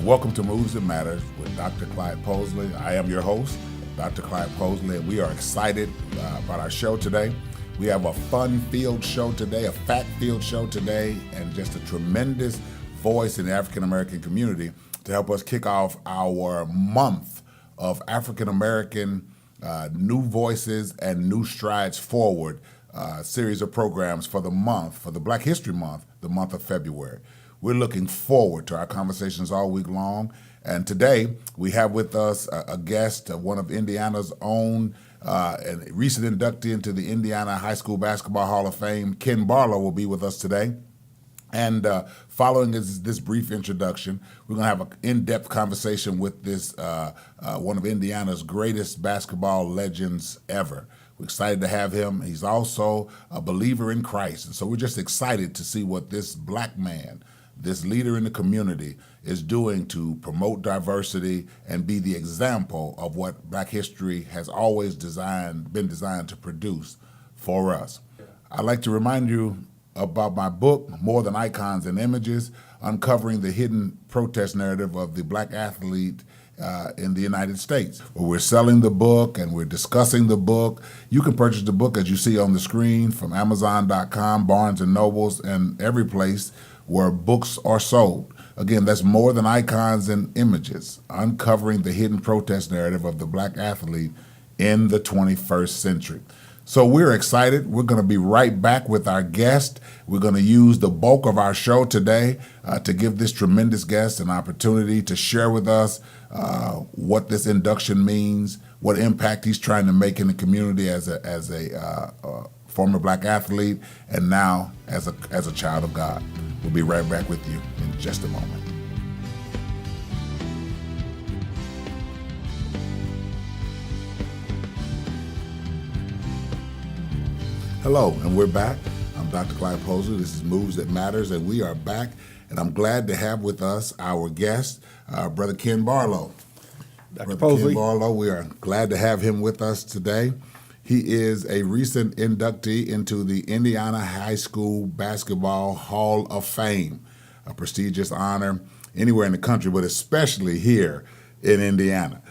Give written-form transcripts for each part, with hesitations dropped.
Welcome to Moves That Matters with Dr. Clyde Posley. I am your host, Dr. Clyde Posley, and we are excited about our show today. We have a fun-filled show today, a fact-filled show today, and just a tremendous voice in the African-American community to help us kick off our month of African-American new voices and new strides forward series of programs for the month, for the Black History Month, the month of February. We're looking forward to our conversations all week long. And today we have with us a guest, one of Indiana's own, and recent inductee into the Indiana High School Basketball Hall of Fame. Ken Barlow will be with us today. And following this brief introduction, we're going to have an in-depth conversation with this one of Indiana's greatest basketball legends ever. We're excited to have him. He's also a believer in Christ. And so we're just excited to see what this black man, this leader in the community, is doing to promote diversity and be the example of what Black history has always been designed to produce for us. I'd like to remind you about my book, More Than Icons and Images, uncovering the hidden protest narrative of the black athlete in the United States. We're selling the book and we're discussing the book. You can purchase the book as you see on the screen from Amazon.com, Barnes & Nobles, and every place where books are sold. Again, that's More Than Icons and Images, uncovering the hidden protest narrative of the black athlete in the 21st century. So we're excited. We're going to be right back with our guest. We're going to use the bulk of our show today to give this tremendous guest an opportunity to share with us what this induction means, what impact he's trying to make in the community as a former black athlete, and now as a child of God. We'll be right back with you in just a moment. Hello, and we're back. I'm Dr. Clyde Posley. This is Moves That Matters, and we are back. And I'm glad to have with us our guest, Brother Ken Barlow. Dr. Posley. Ken Barlow, we are glad to have him with us today. He is a recent inductee into the Indiana High School Basketball Hall of Fame, a prestigious honor anywhere in the country, but especially here in Indiana.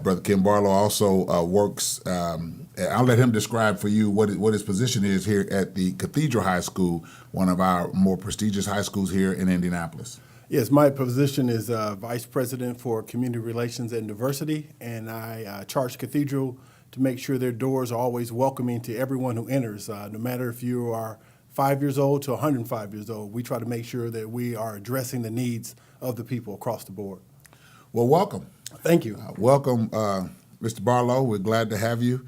Brother Ken Barlow also works, I'll let him describe for you what his position is here at the Cathedral High School, one of our more prestigious high schools here in Indianapolis. Yes, my position is Vice President for Community Relations and Diversity, and I charge Cathedral to make sure their doors are always welcoming to everyone who enters, no matter if you are 5 years old to 105 years old. We try to make sure that we are addressing the needs of the people across the board. Well, welcome. Thank you. Welcome, Mr. Barlow. We're glad to have you.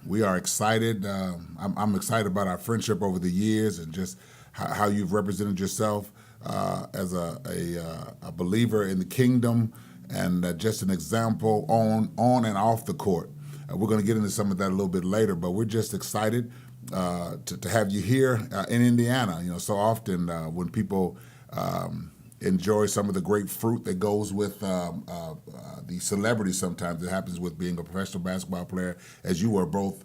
We are excited. I'm excited about our friendship over the years and just how you've represented yourself as a believer in the kingdom and just an example on and off the court. We're going to get into some of that a little bit later, but we're just excited to have you here in Indiana. You know, so often when people enjoy some of the great fruit that goes with the celebrity sometimes, it happens with being a professional basketball player, as you were both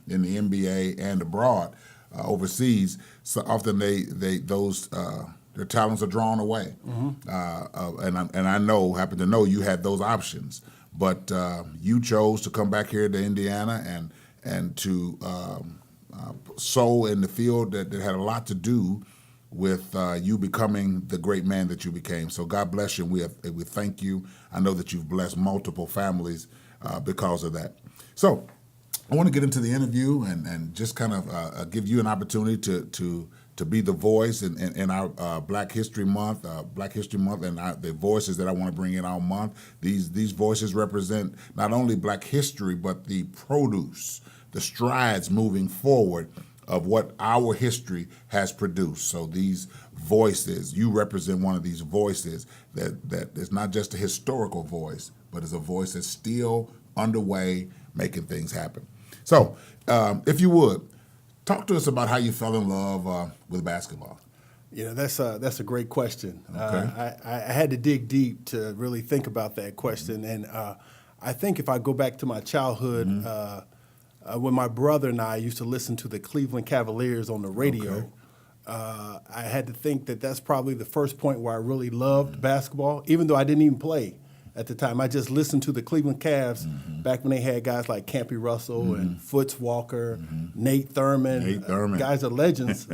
in the NBA and abroad overseas. So often their talents are drawn away. Mm-hmm. And I happen to know you had those options. But you chose to come back here to Indiana and to sow in the field that had a lot to do with you becoming the great man that you became. So God bless you, and we thank you. I know that you've blessed multiple families because of that. So I want to get into the interview and just kind of give you an opportunity to be the voice in our Black History Month, and the voices that I want to bring in all month. These voices represent not only Black history, but the produce, the strides moving forward of what our history has produced. So these voices, you represent one of these voices that is not just a historical voice, but is a voice that's still underway, making things happen. So if you would, talk to us about how you fell in love with basketball. You know, that's a great question. Okay. I had to dig deep to really think about that question. And I think if I go back to my childhood, when my brother and I used to listen to the Cleveland Cavaliers on the radio, I had to think that that's probably the first point where I really loved basketball, even though I didn't even play at the time. I just listened to the Cleveland Cavs back when they had guys like Campy Russell and Foots Walker, Nate Thurman. Guys are legends.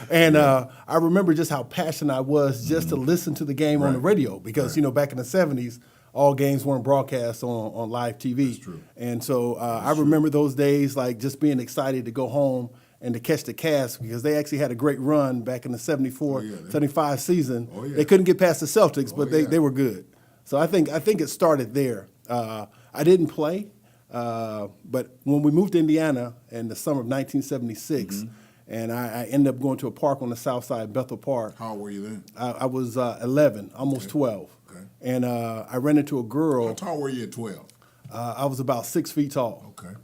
And I remember just how passionate I was just to listen to the game on the radio because, you know, back in the 70s, all games weren't broadcast on live TV. That's true. And so I remember those days like just being excited to go home and to catch the Cavs because they actually had a great run back in the 74-75 season. They couldn't get past the Celtics, but they were good. So I think it started there. I didn't play, but when we moved to Indiana in the summer of 1976, and I ended up going to a park on the south side, Bethel Park. How old were you then? I was 11, almost 12. Okay. And I ran into a girl. How tall were you at 12? I was about 6 feet tall. Okay.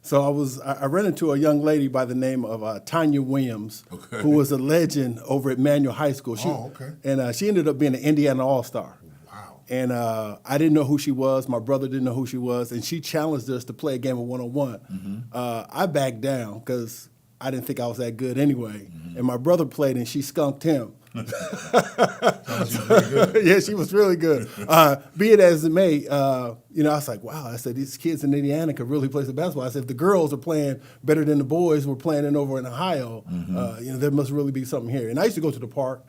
So I ran into a young lady by the name of Tanya Williams, who was a legend over at Manual High School. And she ended up being an Indiana All-Star. Wow. And I didn't know who she was. My brother didn't know who she was. And she challenged us to play a game of one-on-one. I backed down because I didn't think I was that good anyway. And my brother played, and she skunked him. Yeah, she was really good. Be it as it may, you know, I was like, wow. I said, these kids in Indiana could really play some basketball. I said, if the girls are playing better than the boys were playing it over in Ohio, you know, there must really be something here. And I used to go to the park,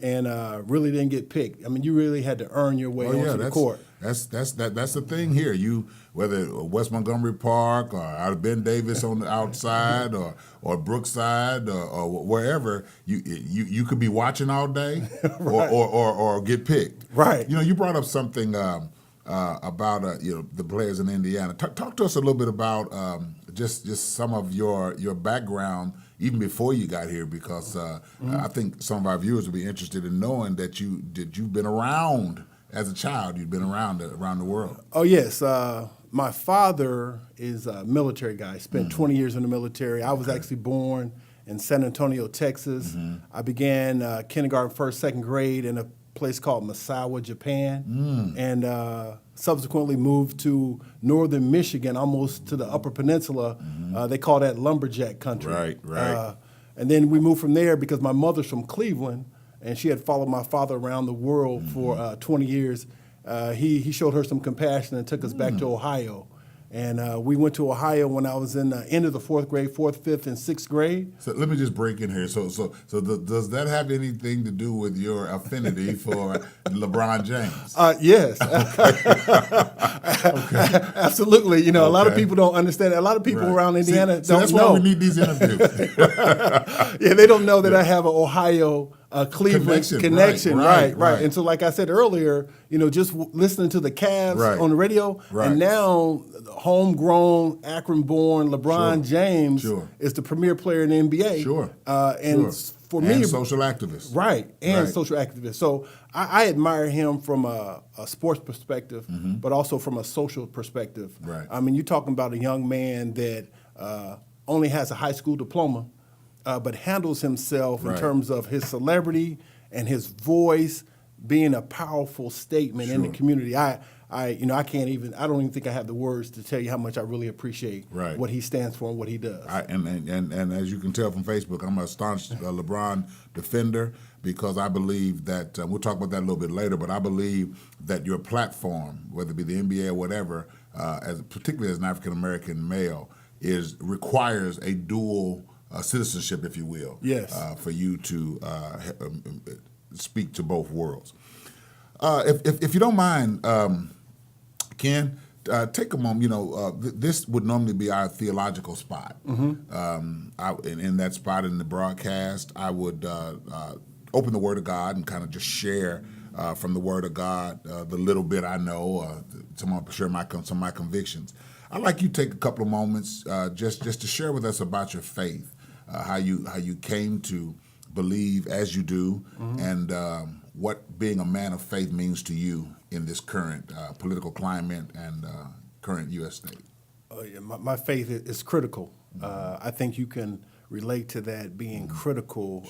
and really didn't get picked. I mean, you really had to earn your way onto the court. That's the thing here. You, whether West Montgomery Park or out of Ben Davis on the outside or Brookside or wherever, you could be watching all day or get picked. Right. You know, you brought up something about you know, the players in Indiana. Talk to us a little bit about just some of your background even before you got here, because I think some of our viewers will be interested in knowing that you've been around. As a child, you'd been around the world. Oh, yes. My father is a military guy. Spent 20 years in the military. I was actually born in San Antonio, Texas. I began kindergarten, first, second grade in a place called Misawa, Japan, and subsequently moved to northern Michigan, almost to the Upper Peninsula. They call that lumberjack country. Right. And then we moved from there because my mother's from Cleveland, and she had followed my father around the world for 20 years. He showed her some compassion and took us back to Ohio. And we went to Ohio when I was in the end of the fourth grade, fourth, fifth, and sixth grade. So let me just break in here. So does that have anything to do with your affinity for LeBron James? Yes. Absolutely. You know, a lot of people don't understand. A lot of people around Indiana don't know. That's why we need these interviews. Yeah, they don't know that I have an Ohio Cleveland connection. Right. And so, like I said earlier, you know, just listening to the Cavs on the radio, and now homegrown, Akron-born LeBron James is the premier player in the NBA. For me, social activist. Social activist. So I admire him from a sports perspective, but also from a social perspective. I mean, you're talking about a young man that only has a high school diploma, but handles himself in terms of his celebrity and his voice being a powerful statement in the community. I don't even think I have the words to tell you how much I really appreciate what he stands for and what he does. And as you can tell from Facebook, I'm a staunch LeBron defender, because I believe that, we'll talk about that a little bit later, but I believe that your platform, whether it be the NBA or whatever, particularly as an African-American male, requires a dual citizenship, if you will, for you to speak to both worlds. If you don't mind, Ken, take a moment. You know, this would normally be our theological spot. In that spot in the broadcast, I would open the Word of God and kind of just share from the Word of God the little bit I know, some of my convictions. I'd like you to take a couple of moments just to share with us about your faith, how you came to believe as you do, and what being a man of faith means to you in this current political climate and current U.S. state. My faith is critical. I think you can relate to that being critical,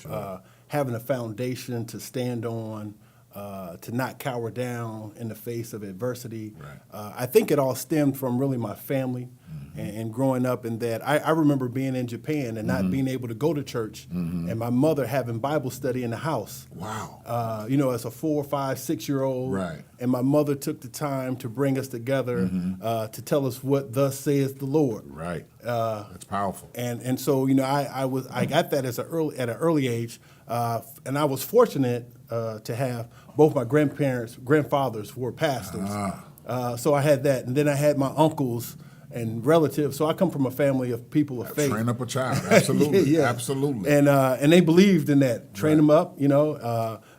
having a foundation to stand on, to not cower down in the face of adversity. I think it all stemmed from really my family. and growing up in that. I remember being in Japan and not being able to go to church, and my mother having Bible study in the house. Wow. As a 4, 5, 6-year-old. Right. And my mother took the time to bring us together to tell us what thus saith the Lord. Right. That's powerful. And so I got that at an early age, and I was fortunate to have both my grandfathers were pastors. So I had that, and then I had my uncles and relatives. So I come from a family of people of faith. Train up a child, absolutely, absolutely. And they believed in that. Train them up,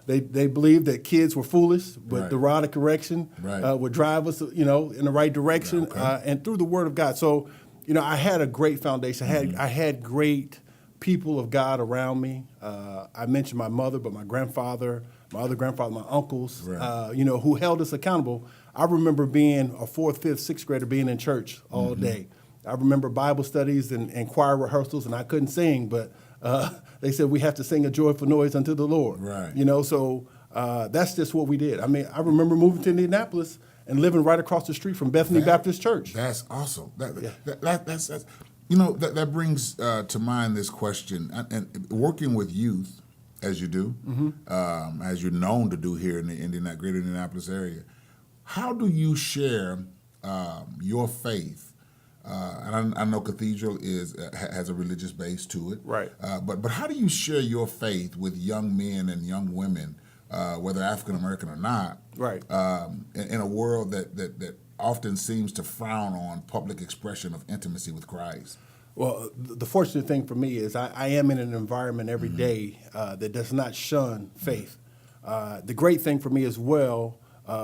They believed that kids were foolish, but the rod of correction would drive us, in the right direction, and through the Word of God. So, I had a great foundation. I had great people of God around me. I mentioned my mother, but my grandfather, my other grandfather, my uncles, who held us accountable. I remember being a 4th, 5th, 6th grader being in church all day. I remember Bible studies and choir rehearsals, and I couldn't sing, but they said we have to sing a joyful noise unto the Lord. Right. So that's just what we did. I mean, I remember moving to Indianapolis and living right across the street from Bethany Baptist Church. That's awesome. That brings to mind this question. And working with youth, as you do, as you're known to do here in the greater Indianapolis area, how do you share your faith? And I know Cathedral has a religious base to it, right? But how do you share your faith with young men and young women, whether African American or not, right? In a world that often seems to frown on public expression of intimacy with Christ? Well, the fortunate thing for me is I am in an environment every day that does not shun faith. The great thing for me as well,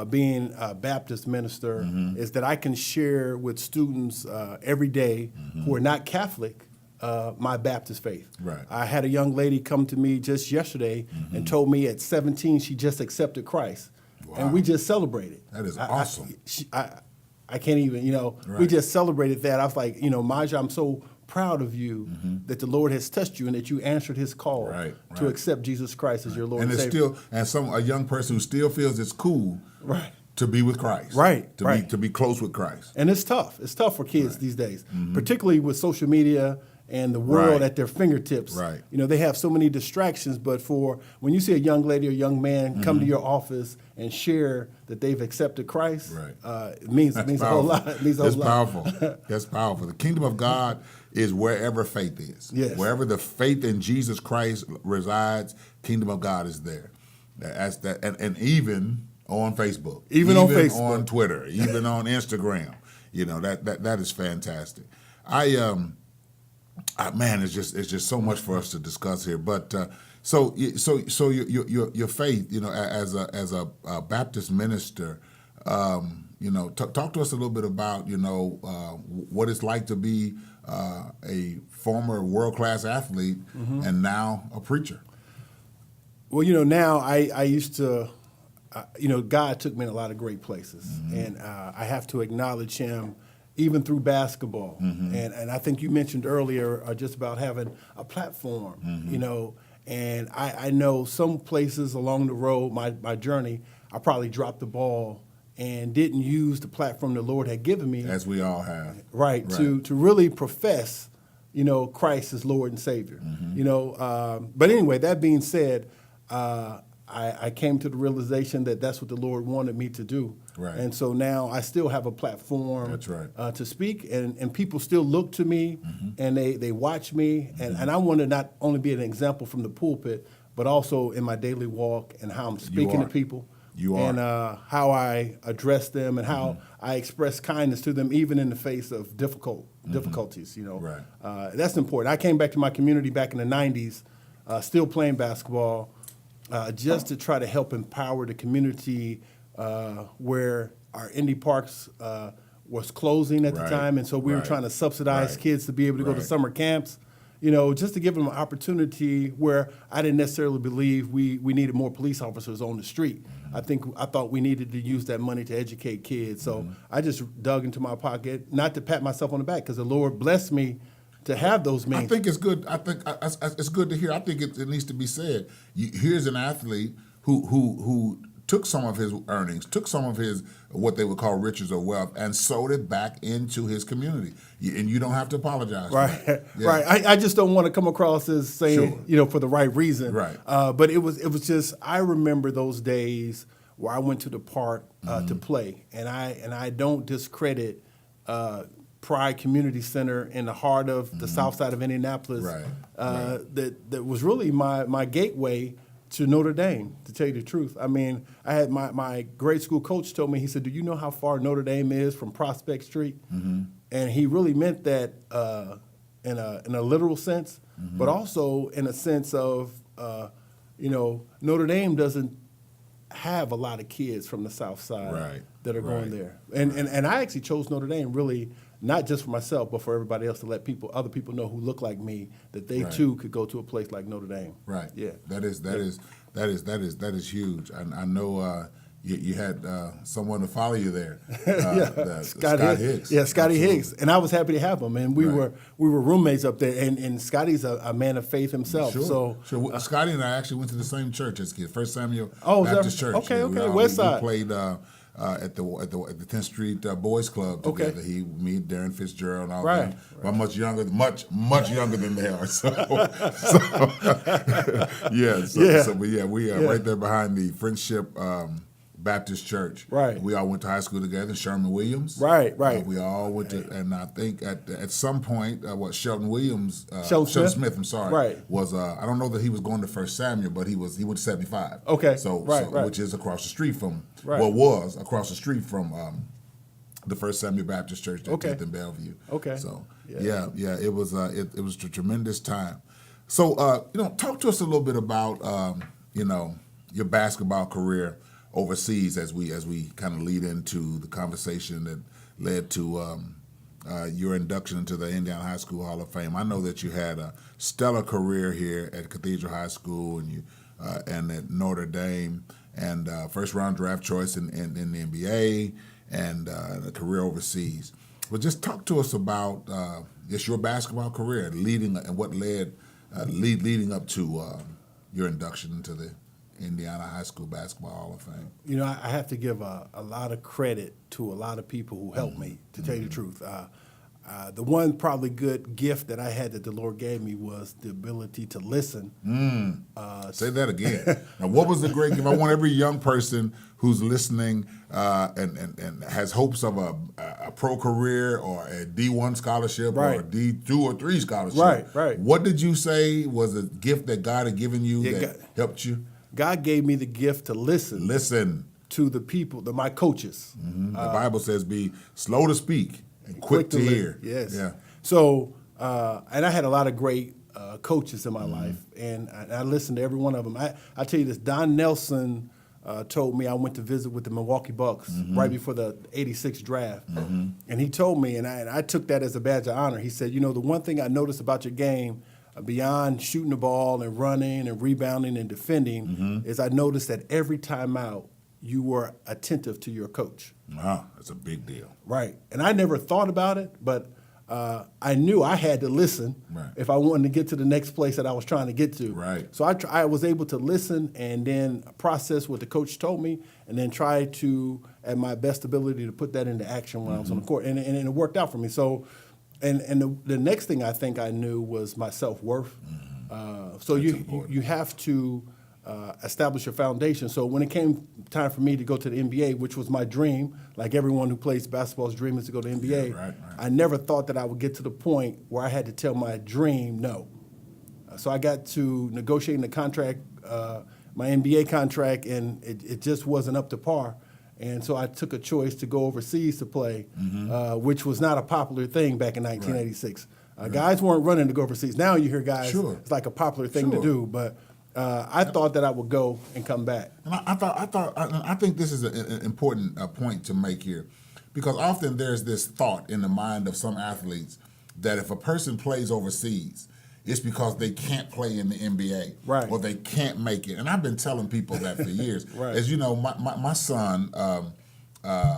being a Baptist minister, is that I can share with students every day who are not Catholic my Baptist faith. Right. I had a young lady come to me just yesterday and told me at 17 she just accepted Christ. Wow. And we just celebrated. That is awesome. I can't even, right. We just celebrated that. I was like, Maja, I'm so proud of you that the Lord has touched you and that you answered his call to accept Jesus Christ as your Lord and Savior. A young person who still feels it's cool to be with Christ. To be close with Christ. And it's tough. It's tough for kids these days, particularly with social media and the world at their fingertips. Right. They have so many distractions, but when you see a young lady or young man come to your office and share that they've accepted Christ, it means a whole lot. That's powerful. That's powerful. The kingdom of God is wherever faith is. Yes. Wherever the faith in Jesus Christ resides, kingdom of God is there. That's that, and even on Facebook, even on Facebook, on Twitter, even on Instagram. That is fantastic. Man, it's just so much for us to discuss here. But so your faith, as a Baptist minister, talk to us a little bit about what it's like to be a former world-class athlete and now a preacher. Well, now I used to, God took me in a lot of great places, and I have to acknowledge Him even through basketball. And I think you mentioned earlier just about having a platform, and I know some places along the road, my journey, I probably dropped the ball and didn't use the platform the Lord had given me. As we all have. Right. To really profess, Christ as Lord and Savior. But anyway, that being said, I came to the realization that that's what the Lord wanted me to do. Right. And so now I still have a platform that's right. To speak, and people still look to me and they watch me. And I want to not only be an example from the pulpit, but also in my daily walk and how I'm speaking to people. And how I address them and how I express kindness to them, even in the face of difficulties. Right. That's important. I came back to my community back in the 90s, still playing basketball, just to try to help empower the community where our Indy Parks was closing at the time, and so we were trying to subsidize kids to be able to go to summer camps. Just to give them an opportunity where I didn't necessarily believe we needed more police officers on the street. I thought we needed to use that money to educate kids. So I just dug into my pocket, not to pat myself on the back, because the Lord blessed me to have those means. I think it's good. I think it's good to hear. I think it needs to be said. Here's an athlete who took some of his earnings, took some of his what they would call riches or wealth, and sold it back into his community. And you don't have to apologize. Right, for that. Yeah. right. I just don't want to come across as saying, Sure. for the right reason. Right. But it was just, I remember those days where I went to the park to play, and I don't discredit Pride Community Center in the heart of the south side of Indianapolis. Right. That was really my gateway to Notre Dame, to tell you the truth. I mean, I had my grade school coach told me, he said, "Do you know how far Notre Dame is from Prospect Street?" And he really meant that in a literal sense, but also in a sense of, Notre Dame doesn't have a lot of kids from the South Side that are going there. And I actually chose Notre Dame really not just for myself, but for everybody else, to let other people know who look like me that they too could go to a place like Notre Dame. Right. Yeah. That is huge. I know you had someone to follow you there. Scott Hicks. Yeah, Scotty Absolutely. Hicks, and I was happy to have him. And we were roommates up there. And Scotty's a man of faith himself. Sure. So Scotty and I actually went to the same church as kids, First Samuel is that- Baptist Church. okay, Yeah, West Side. We played at the 10th Street Boys Club together. Okay. Me, Darren Fitzgerald, and all Right. that. But much younger than they are. We are right there behind the Friendship Baptist Church. Right. We all went to high school together. Sherman Williams. Right. We all went to, and I think at some point, Shelton Williams, Shelton Smith. I'm sorry. Right. Was I don't know that he was going to First Samuel, but he went to 75. Okay. So Right. which is across the street from was across the street from the First Samuel Baptist Church that's in Bellevue. Okay. So it was it was a tremendous time. So talk to us a little bit about your basketball career overseas as we kind of lead into the conversation that led to your induction into the Indiana High School Hall of Fame. I know that you had a stellar career here at Cathedral High School and at Notre Dame, and first round draft choice in the NBA, and a career overseas. But just talk to us about just your basketball career leading up to your induction into the Indiana High School Basketball Hall of Fame. I have to give a lot of credit to a lot of people who helped me, to tell you the truth. The one probably good gift that I had that the Lord gave me was the ability to listen. Say that again. Now, what was the great gift? I want every young person who's listening and has hopes of a pro career or a D1 scholarship or a D2 or 3 scholarship. Right. What did you say was a gift that God had given you that helped you? God gave me the gift to listen. Listen to the people, my coaches. The Bible says, "Be slow to speak and quick to hear." Yes. Yeah. So, and I had a lot of great coaches in my life, and I listened to every one of them. I tell you this: Don Nelson told me I went to visit with the Milwaukee Bucks right before the '86 draft, and he told me, and I took that as a badge of honor. He said, the one thing I noticed about your game, beyond shooting the ball and running and rebounding and defending, is I noticed that every time out, you were attentive to your coach. Wow, that's a big deal. Right. And I never thought about it, but I knew I had to listen if I wanted to get to the next place that I was trying to get to. Right. So I was able to listen and then process what the coach told me, and then try to, at my best ability, to put that into action when I was on the court. And it worked out for me. So, and the next thing I think I knew was my self-worth. So you have to establish your foundation. So when it came time for me to go to the NBA, which was my dream, like everyone who plays basketball's dream is to go to the NBA, right. I never thought that I would get to the point where I had to tell my dream no. So I got to negotiating the contract, my NBA contract, and it just wasn't up to par. And so I took a choice to go overseas to play, which was not a popular thing back in 1986. Guys weren't running to go overseas. Now you hear guys, it's like a popular thing to do, but I thought that I would go and come back. And I think this is an important point to make here, because often there's this thought in the mind of some athletes that if a person plays overseas, it's because they can't play in the NBA, or they can't make it. And I've been telling people that for years. As you know, my son had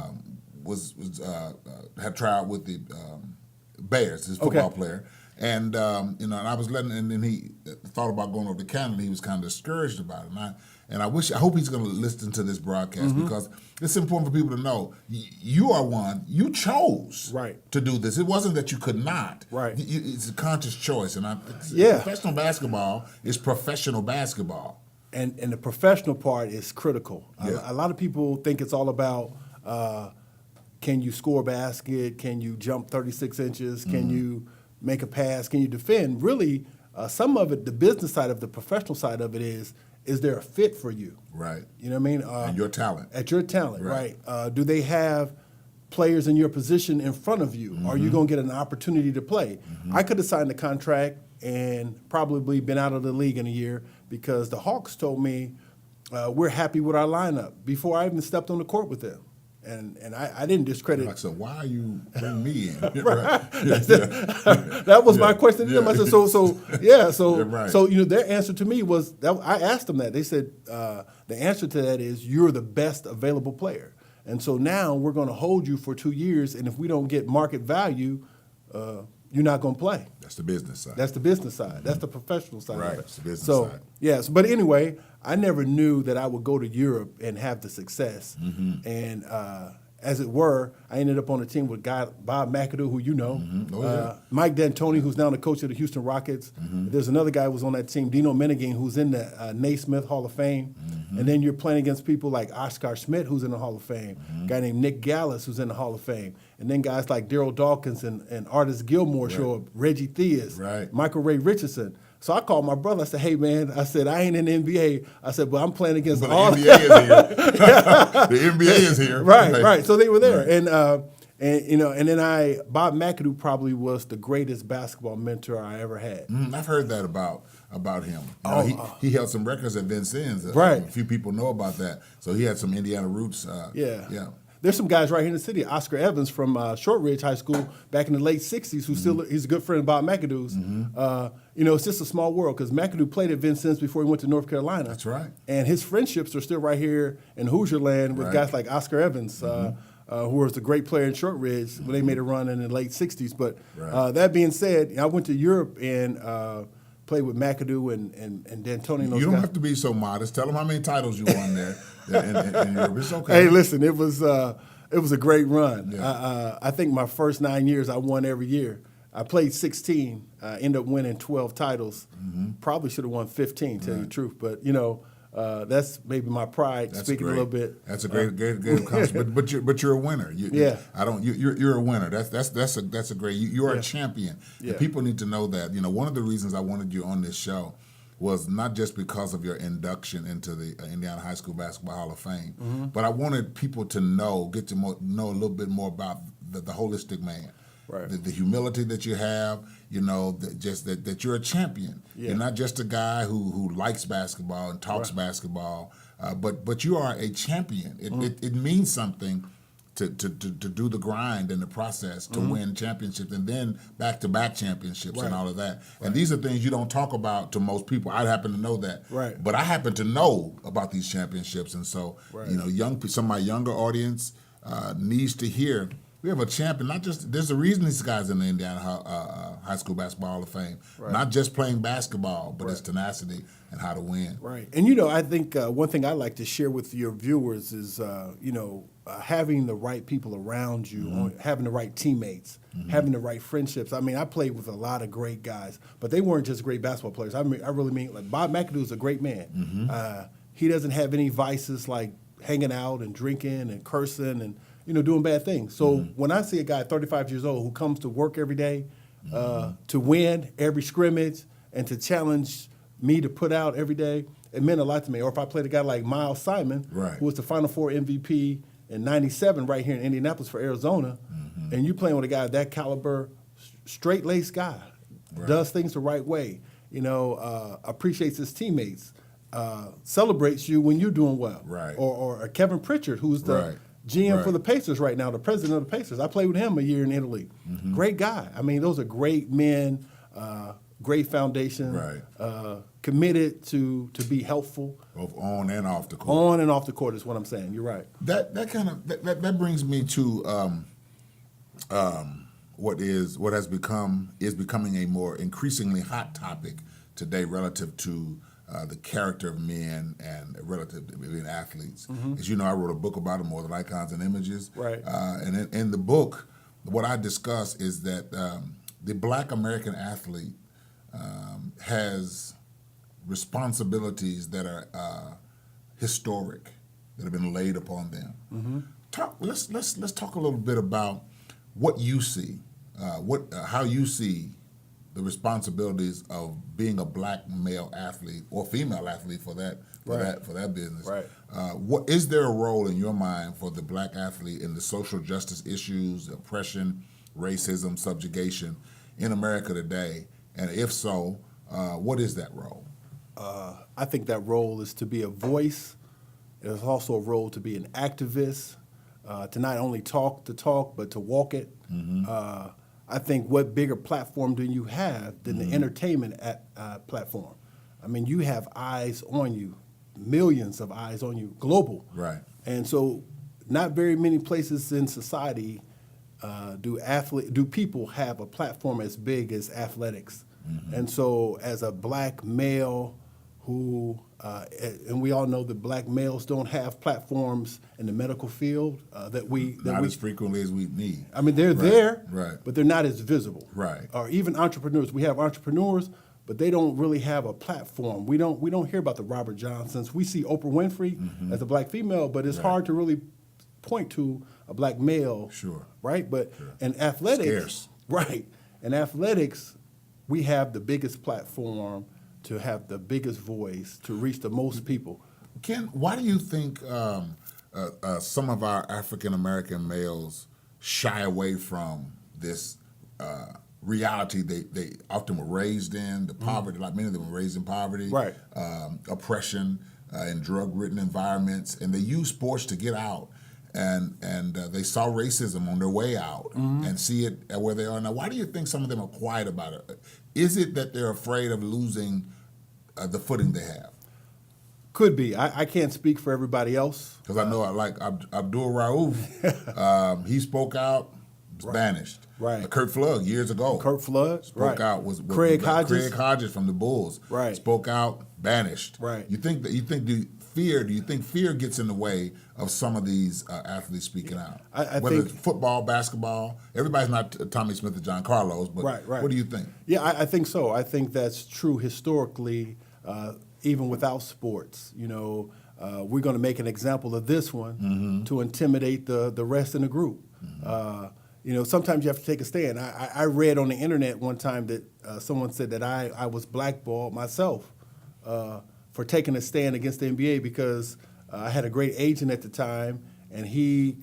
tried out with the Bears, his football player. And and I was and then he thought about going over to Canada. He was kind of discouraged about it. and I hope he's going to listen to this broadcast because it's important for people to know you are one. You chose to do this. It wasn't that you could not. Right. It's a conscious choice, and professional basketball is professional basketball. And the professional part is critical. Yeah. A lot of people think it's all about can you score a basket, can you jump 36 inches, can you make a pass, can you defend? Really, some of it, the business side of the professional side of it is there a fit for you? Right. You know what I mean? And your talent. At your talent, right. Do they have players in your position in front of you? Are you going to get an opportunity to play? I could have signed a contract and probably been out of the league in a year because the Hawks told me we're happy with our lineup before I even stepped on the court with them. And I didn't discredit. Like, so why are you bringing me in? That was my question to them. I said, so their answer to me was that I asked them that. They said the answer to that is you're the best available player, and so now we're going to hold you for 2 years, and if we don't get market value, you're not going to play. That's the business side. That's the business side. That's the professional side. Right. Of it. It's the business side. Yes, but anyway, I never knew that I would go to Europe and have the success. And as it were, I ended up on a team with Bob McAdoo, who you know, Mike D'Antoni, who's now the coach of the Houston Rockets. There's another guy who was on that team, Dino Minigan, who's in the Naismith Hall of Fame. And then you're playing against people like Oscar Schmidt, who's in the Hall of Fame, a guy named Nick Gallis, who's in the Hall of Fame, and then guys like Daryl Dawkins and Artis Gilmore show up, Reggie Theus, Michael Ray Richardson. So I called my brother. I said, "Hey man," I said, "I ain't in the NBA." I said, "But I'm playing against all." The NBA is here. The NBA is here. Right. So they were there, and then Bob McAdoo probably was the greatest basketball mentor I ever had. I've heard that about him. He held some records at Vincennes. Right. A few people know about that. So he had some Indiana roots. Yeah. There's some guys right here in the city. Oscar Evans from Shortridge High School back in the late '60s, who he's a good friend of Bob McAdoo's. It's just a small world because McAdoo played at Vincennes before he went to North Carolina. That's right. And his friendships are still right here in Hoosier land with guys like Oscar Evans, who was a great player in Shortridge when they made a run in the late '60s. But that being said, I went to Europe and played with McAdoo and D'Antoni. You don't have to be so modest. Tell them how many titles you won there in Europe. It's okay. Hey, listen, it was a great run. Yeah. I think my first 9 years I won every year. I played 16. I ended up winning 12 titles. Probably should have won 15, tell you the truth. But that's maybe my pride speaking a little bit. That's a great accomplishment. But you're a winner. You're a winner. That's a great. You are a champion. Yeah. And people need to know that. One of the reasons I wanted you on this show was not just because of your induction into the Indiana High School Basketball Hall of Fame, but I wanted people to know a little bit more about the holistic man. Right. The humility that you have, that you're a champion. Yeah. You're not just a guy who likes basketball and talks basketball, but you are a champion. It means something to do the grind and the process to win championships and then back-to-back championships and all of that. Right. And these are things you don't talk about to most people. I happen to know that. Right. But I happen to know about these championships. And so, some of my younger audience needs to hear we have a champion. There's a reason these guys in the Indiana High School Basketball Hall of Fame. Right. Not just playing basketball, but it's tenacity and how to win. Right. And I think one thing I like to share with your viewers is having the right people around you, having the right teammates, having the right friendships. I mean, I played with a lot of great guys, but they weren't just great basketball players. I really mean like Bob McAdoo is a great man. He doesn't have any vices like hanging out and drinking and cursing and doing bad things. So when I see a guy 35 years old who comes to work every day to win every scrimmage and to challenge me to put out every day, it meant a lot to me. Or if I played a guy like Miles Simon, who was the Final Four MVP in '97 right here in Indianapolis for Arizona, and you playing with a guy of that caliber, straight-laced guy, does things the right way, appreciates his teammates, celebrates you when you're doing well. Right. Or Kevin Pritchard, who's the GM for the Pacers right now, the president of the Pacers. I played with him a year in Italy. Great guy. I mean, those are great men, great foundation, committed to be helpful. Both on and off the court. On and off the court is what I'm saying. You're right. That brings me to what is becoming a more increasingly hot topic today relative to the character of men and relative to being athletes. As you know, I wrote a book about it, More Than Icons and Images. Right. And in the book, what I discuss is that the Black American athlete has responsibilities that are historic, that have been laid upon them. Let's talk a little bit about what you see, how you see the responsibilities of being a Black male athlete or female athlete for that business. Right. What is there a role in your mind for the Black athlete in the social justice issues, oppression, racism, subjugation in America today? And if so, what is that role? I think that role is to be a voice. There's also a role to be an activist, to not only talk the talk, but to walk it. I think what bigger platform do you have than the entertainment platform? I mean, you have eyes on you, millions of eyes on you, global. Right. And so not very many places in society do people have a platform as big as athletics. And so as a Black male who, and we all know that Black males don't have platforms in the medical field Not as frequently as we need. I mean, they're there, right. but they're not as visible. Right. Or even entrepreneurs. We have entrepreneurs, but they don't really have a platform. We don't hear about the Robert Johnsons. We see Oprah Winfrey as a Black female, but it's hard to really point to a Black male. Sure. Right? But in athletics, Scarce. right. In athletics, we have the biggest platform to have the biggest voice to reach the most people. Ken, why do you think some of our African American males shy away from this reality they often were raised in, the poverty? Like many of them were raised in poverty, Right. Oppression, in drug-ridden environments, and they use sports to get out. And they saw racism on their way out and see it at where they are now. Why do you think some of them are quiet about it? Is it that they're afraid of losing the footing they have? Could be. I can't speak for everybody else. Because I know, like Abdul Rauf, he spoke out, was banished. Right. Kurt Flood years ago. Kurt Flood spoke out. Was Craig Hodges. Craig Hodges from the Bulls. Right. Spoke out, banished. Right. Do you think fear gets in the way of some of these athletes speaking out? Whether it's football, basketball, everybody's not Tommy Smith or John Carlos, but Right. what do you think? Yeah, I think so. I think that's true historically, even without sports. You know, we're going to make an example of this one to intimidate the rest in the group. You know, sometimes you have to take a stand. I read on the internet one time that someone said that I was blackballed myself for taking a stand against the NBA because I had a great agent at the time, and he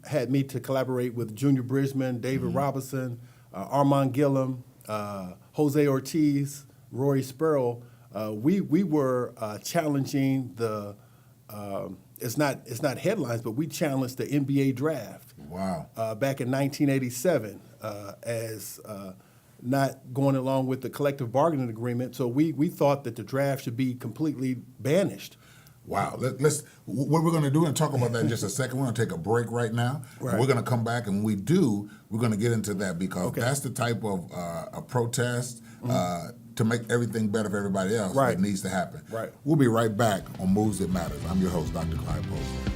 had me to collaborate with Junior Bridgman, David Robinson, Armand Gillum, Jose Ortiz, Rory Sparrow. We were challenging the it's not headlines, but we challenged the NBA draft. Wow. Back in 1987 as not going along with the collective bargaining agreement. So we thought that the draft should be completely banished. Wow. Let's what we're going to do and talk about that in just a second. We're going to take a break right now. Right. We're going to come back, and when we do, we're going to get into that because that's the type of a protest to make everything better for everybody else that needs to happen. Right. We'll be right back on Moves That Matters. I'm your host, Dr. Clyde Posley.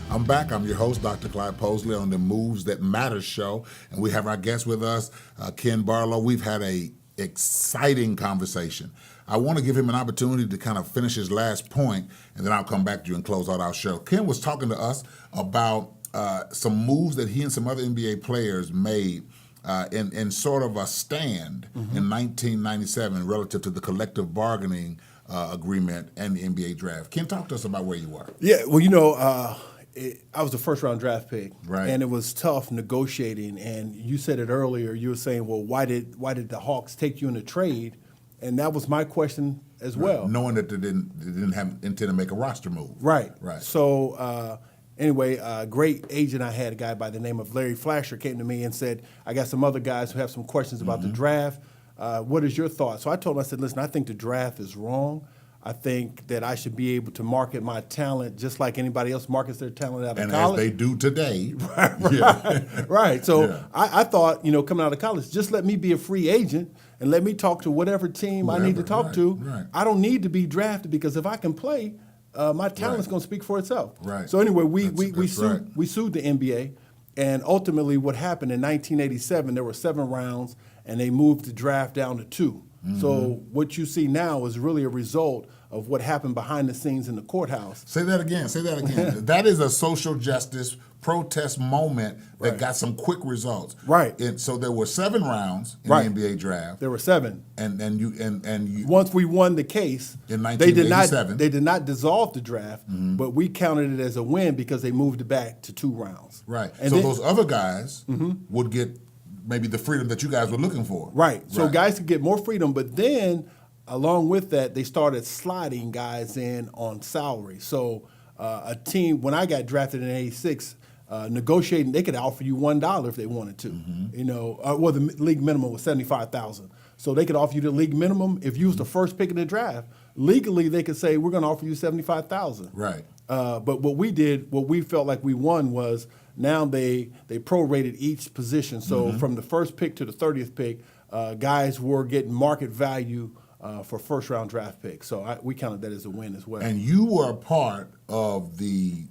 I'm back. I'm your host, Dr. Clyde Posley, on the Moves That Matters show, and we have our guest with us, Ken Barlow. We've had a exciting conversation. I want to give him an opportunity to kind of finish his last point, and then I'll come back to you and close out our show. Ken was talking to us about some moves that he and some other NBA players made in sort of a stand in 1997 relative to the collective bargaining agreement and the NBA draft. Ken, talk to us about where you were. Yeah, well, you know, I was the first-round draft pick, right? And it was tough negotiating. And you said it earlier. You were saying, well, why did the Hawks take you in a trade? And that was my question as well. Knowing that they didn't have intent to make a roster move. Right. Right. So anyway, a great agent I had, a guy by the name of Larry Flasher, came to me and said, I got some other guys who have some questions about the draft. What is your thought? So I told him, I said, listen, I think the draft is wrong. I think that I should be able to market my talent just like anybody else markets their talent out of and college. as they do today. Right. So Yeah. I thought, coming out of college, just let me be a free agent and let me talk to whatever team I need to talk to. Right. I don't need to be drafted because if I can play, my talent's going to speak for itself. Right. So anyway, we That's right. sued the NBA, and ultimately what happened in 1987, there were 7 rounds, and they moved the draft down to 2. So what you see now is really a result of what happened behind the scenes in the courthouse. Say that again. That is a social justice protest moment that got some quick results. Right. And so there were 7 rounds in Right. the NBA draft. There were 7. And you Once we won the case, in they did 1987. they did not dissolve the draft, but we counted it as a win because they moved it back to 2 rounds. Right. And so then- those other guys would get maybe the freedom that you guys were looking for. Right. So guys could get more freedom, but then along with that, they started sliding guys in on salary. So a team, when I got drafted in '86, negotiating, they could offer you $1 if they wanted to. Well, the league minimum was $75,000. So they could offer you the league minimum if you was the first pick in the draft. Legally, they could say we're going to offer you $75,000. Right. But what we did, what we felt like we won was now they prorated each position. So from the first pick to the 30th pick, guys were getting market value for first-round draft picks. So we counted that as a win as well. And you were a part of the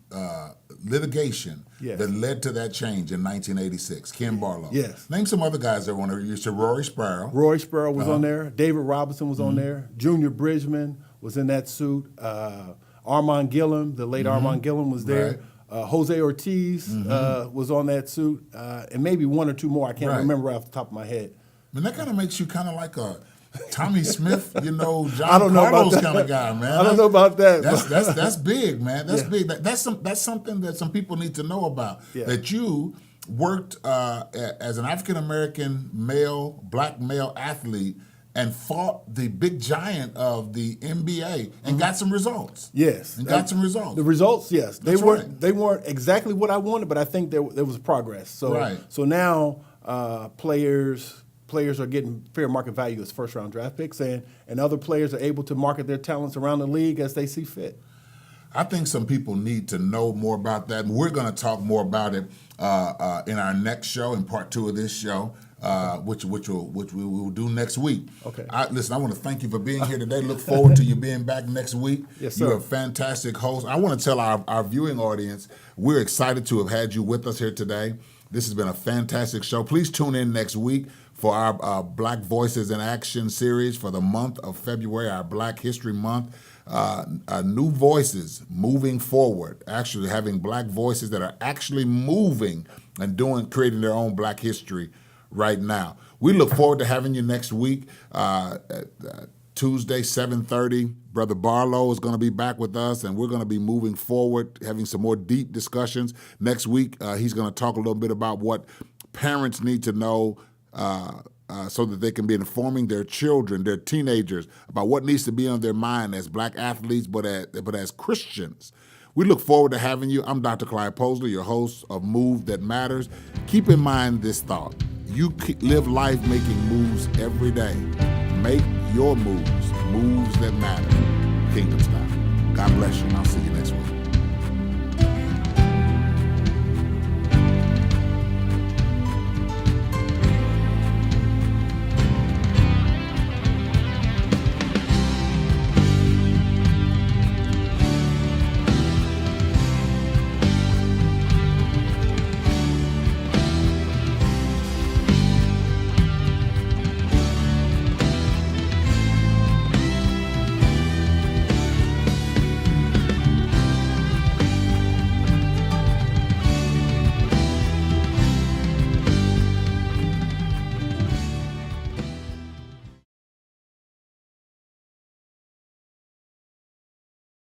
litigation Yes. that led to that change in 1986. Ken Barlow. Yes. Name some other guys that were on there. You said Rory Sparrow. Roy Sparrow was on there. David Robinson was on there. Junior Bridgman was in that suit. Armand Gillum, the late Armand Gillum, was there. Right. Jose Ortiz was on that suit. And maybe 1 or 2 more. I can't Right. remember off the top of my head. I mean, that kind of makes you kind of like a Tommy Smith, John I don't know about Carlos that. kind of guy, man. I don't know about that. That's big, man. That's Yeah. big. That's something that some people need to know about. Yeah. That you worked as an African American black male athlete and fought the big giant of the NBA and got some results. Yes, And got some results. The results, yes, they That's weren't right. they weren't exactly what I wanted, but I think there was progress. So Right. so now players are getting fair market value as first-round draft picks, and other players are able to market their talents around the league as they see fit. I think some people need to know more about that. And we're going to talk more about it in our next show, in part 2 of this show, which we will do next week. Okay. Listen, I want to thank you for being here today. Look forward to you being back next week. Yes, sir. You're a fantastic host. I want to tell our viewing audience, we're excited to have had you with us here today. This has been a fantastic show. Please tune in next week for our Black Voices in Action series for the month of February, our Black History Month. New voices moving forward, actually having black voices that are actually moving and creating their own black history right now. We look forward to having you next week. Tuesday, 7:30, Brother Barlow is going to be back with us, and we're going to be moving forward, having some more deep discussions. Next week, he's going to talk a little bit about what parents need to know so that they can be informing their children, their teenagers, about what needs to be on their mind as black athletes, but as Christians. We look forward to having you. I'm Dr. Clyde Posley, your host of Move That Matters. Keep in mind this thought. You live life making moves every day. Make your moves that matter. Kingdom style. God bless you, and I'll see you next week.